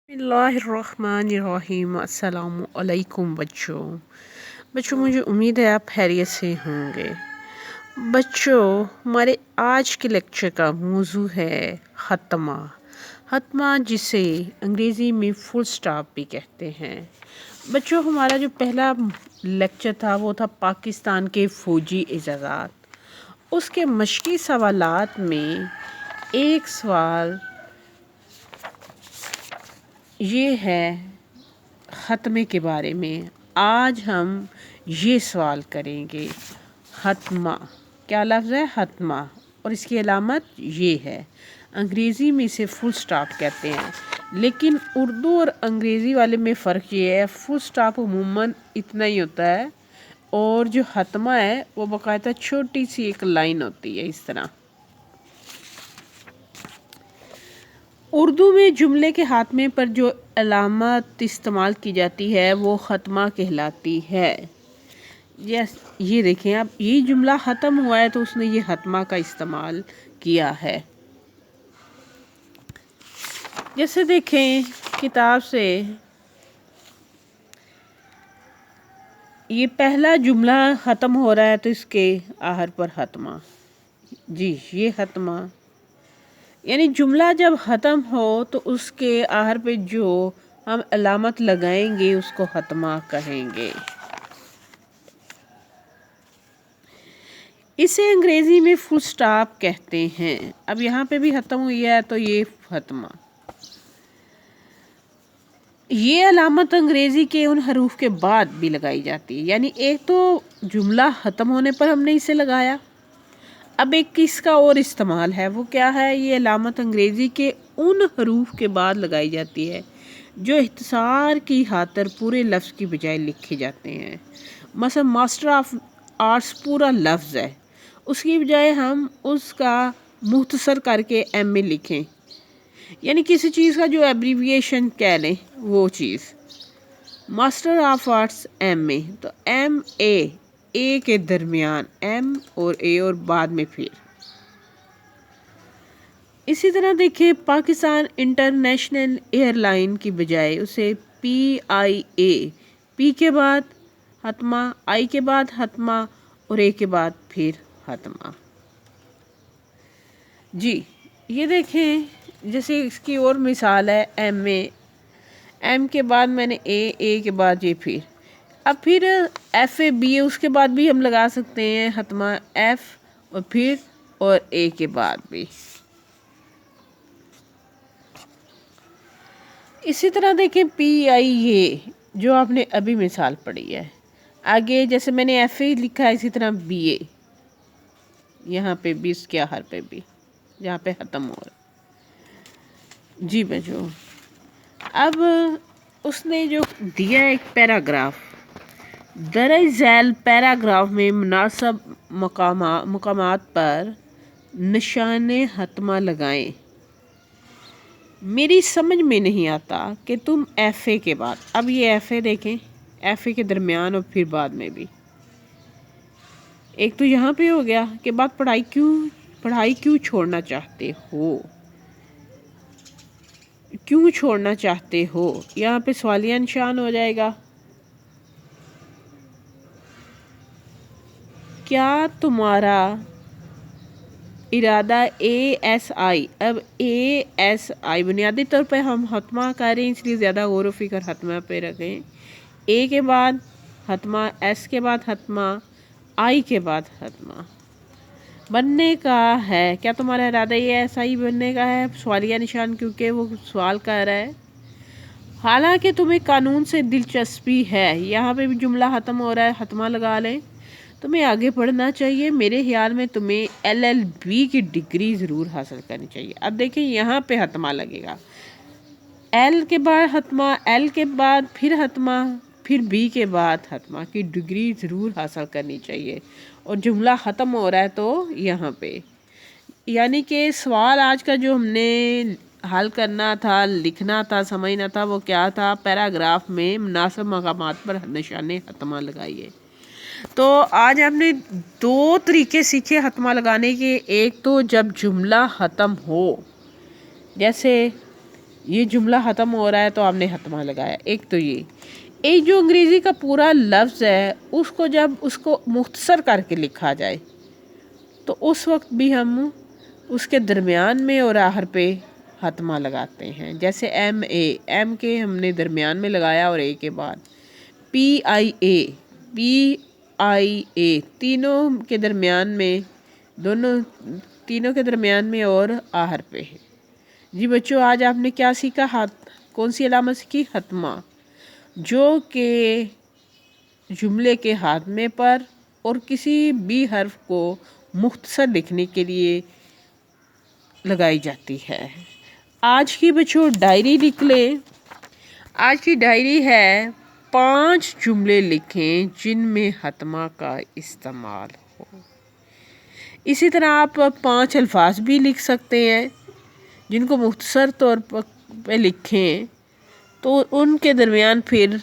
बिस्मिल्लाहिर्रहमानिर्रहीम। अस्सलाम वालेकुम बच्चों मुझे उम्मीद है आप खैरियत से होंगे। बच्चों, हमारे आज के लेक्चर का मौजू है ख़त्मा। ख़त्मा जिसे अंग्रेज़ी में फुल स्टॉप भी कहते हैं। बच्चों, हमारा जो पहला लेक्चर था वो था पाकिस्तान के फ़ौजी इजाज़ात। उसके मशक़ी सवालात में एक सवाल ये है ख़त्मे के बारे में। आज हम ये सवाल करेंगे। ख़त्मा क्या लफ्ज़ है? ख़त्मा। और इसकी अलामत ये है, अंग्रेज़ी में इसे फुल स्टॉप कहते हैं, लेकिन उर्दू और अंग्रेज़ी वाले में फ़र्क ये है, फुल स्टॉप उमूमन इतना ही होता है और जो ख़त्मा है वो बाकायदा छोटी सी एक लाइन होती है इस तरह। उर्दू में जुमले के खात्मे पर जो अलामत इस्तेमाल की जाती है वो ख़त्मा कहलाती है। ये देखें आप, ये जुमला ख़त्म हुआ है तो उसने ये ख़त्मा का इस्तेमाल किया है। जैसे देखें किताब से, ये पहला जुमला ख़त्म हो रहा है तो इसके आखिर पर ख़त्मा। जी, ये ख़त्मा यानी जुमला जब ख़त्म हो तो उसके आखिर पे जो हम अलामत लगाएंगे उसको ख़त्मा कहेंगे। इसे अंग्रेज़ी में फुल स्टॉप कहते हैं। अब यहाँ पे भी ख़त्म हुई है तो ये ख़त्मा। ये अलामत अंग्रेज़ी के उन हरूफ के बाद भी लगाई जाती है, यानी एक तो जुमला ख़त्म होने पर हमने इसे लगाया, अब एक किसका और इस्तेमाल है, वो क्या है? ये अलामत अंग्रेज़ी के उन हरूफ के बाद लगाई जाती है जो इख्तिसार की खातिर पूरे लफ्ज़ की बजाय लिखे जाते हैं। मसलन मास्टर ऑफ आर्ट्स पूरा लफ्ज़ है, उसकी बजाय हम उसका मुख्तसर करके एम ए लिखें, यानी किसी चीज़ का जो एब्रीविएशन कह लें वो चीज़। Master of arts M A, तो एम ए के दरमियान एम और ए और बाद में फिर। इसी तरह देखिए, पाकिस्तान इंटरनेशनल एयरलाइन की बजाय उसे PIA, पी के बाद ख़त्मा, आई के बाद ख़त्मा और ए के बाद फिर ख़त्मा। जी, ये देखें जैसे इसकी और मिसाल है एम ए, एम के बाद मैंने ए के बाद ये फिर। अब फिर FABA, उसके बाद भी हम लगा सकते हैं ख़त्मा, F और फिर और ए के बाद भी। इसी तरह देखें PIA, जो आपने अभी मिसाल पढ़ी है। आगे जैसे मैंने FA लिखा है, इसी तरह BA, यहाँ पे भी इसके आखिर पे भी जहाँ पे ख़त्म हो रहा। जी बच्चों, अब उसने जो दिया एक पैराग्राफ, दरअसल पैराग्राफ में मुनासिब मकामात पर निशाने ख़त्मा लगाएं। मेरी समझ में नहीं आता कि तुम FA के बाद, अब ये FA देखें, FA के दरमियान और फिर बाद में भी। एक तो यहाँ पे हो गया कि बात पढ़ाई क्यों छोड़ना चाहते हो, क्यों छोड़ना चाहते हो, यहाँ पे सवालिया निशान हो जाएगा। क्या तुम्हारा इरादा ASI, अब ASI बुनियादी तौर पे हम ख़त्मा कर रहे हैं इसलिए ज़्यादा गौर व फिक्र ख़त्मा पे रखें। A के बाद ख़त्मा, S के बाद ख़त्मा, I के बाद ख़त्मा बनने का है। क्या तुम्हारा इरादा ASI बनने का है? सवालिया निशान, क्योंकि वो सवाल कर रहा है। हालांकि तुम्हें कानून से दिलचस्पी है, यहाँ पे भी जुमला ख़त्म हो रहा है, ख़त्मा लगा लें। तुम्हें आगे पढ़ना चाहिए, मेरे ख्याल में तुम्हें LLB की डिग्री ज़रूर हासिल करनी चाहिए। अब देखिए यहाँ पे ख़त्मा लगेगा, L के बाद ख़त्मा, L के बाद फिर ख़त्मा, फिर B के बाद ख़त्मा की डिग्री ज़रूर हासिल करनी चाहिए। और जुमला ख़त्म हो रहा है तो यहाँ पे, यानी कि सवाल आज का जो हमने हल करना था, लिखना था, समझना था, वो क्या था? पैराग्राफ में मुनासिब मकामात पर निशाने ख़त्मा लगाइए। तो आज हमने दो तरीके सीखे ख़त्मा लगाने के। एक तो जब जुमला ख़त्म हो, जैसे یہ جملہ ختم ہو رہا ہے تو آپ نے ہتما لگایا. ایک تو یہ ایک جو انگریزی کا پورا لفظ ہے اس کو جب اس کو مختصر کر کے لکھا جائے تو اس وقت بھی ہم اس کے درمیان میں اور آخر پہ ہتما لگاتے ہیں. جیسے ایم کے ہم نے درمیان میں لگایا اور اے کے بعد. پی آئی اے تینوں کے درمیان میں تینوں کے درمیان میں اور آخر پہ ہے. جی بچوں آج آپ نے کیا سیکھا؟ کون سی علامت سیکھی؟ ہتما، جو کہ جملے کے خاتمے پر اور کسی بھی حرف کو مختصر لکھنے کے لیے لگائی جاتی ہے. آج کی بچوں ڈائری لکھ لیں. آج کی ڈائری ہے 5 جملے لکھیں جن میں ہتما کا استعمال ہو. اسی طرح آپ 5 الفاظ بھی لکھ سکتے ہیں جن کو مختصر طور پہ لکھیں تو ان کے درمیان پھر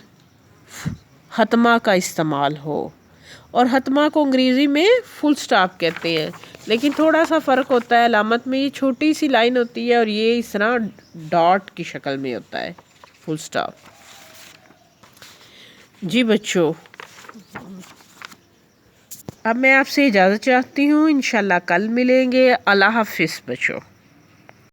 ہتما کا استعمال ہو. اور ہتما کو انگریزی میں فل سٹاپ کہتے ہیں، لیکن تھوڑا سا فرق ہوتا ہے علامت میں. یہ چھوٹی سی لائن ہوتی ہے اور یہ اس طرح ڈاٹ کی شکل میں ہوتا ہے، فل سٹاپ. جی بچوں اب میں آپ سے اجازت چاہتی ہوں، انشاءاللہ کل ملیں گے. اللہ حافظ بچوں.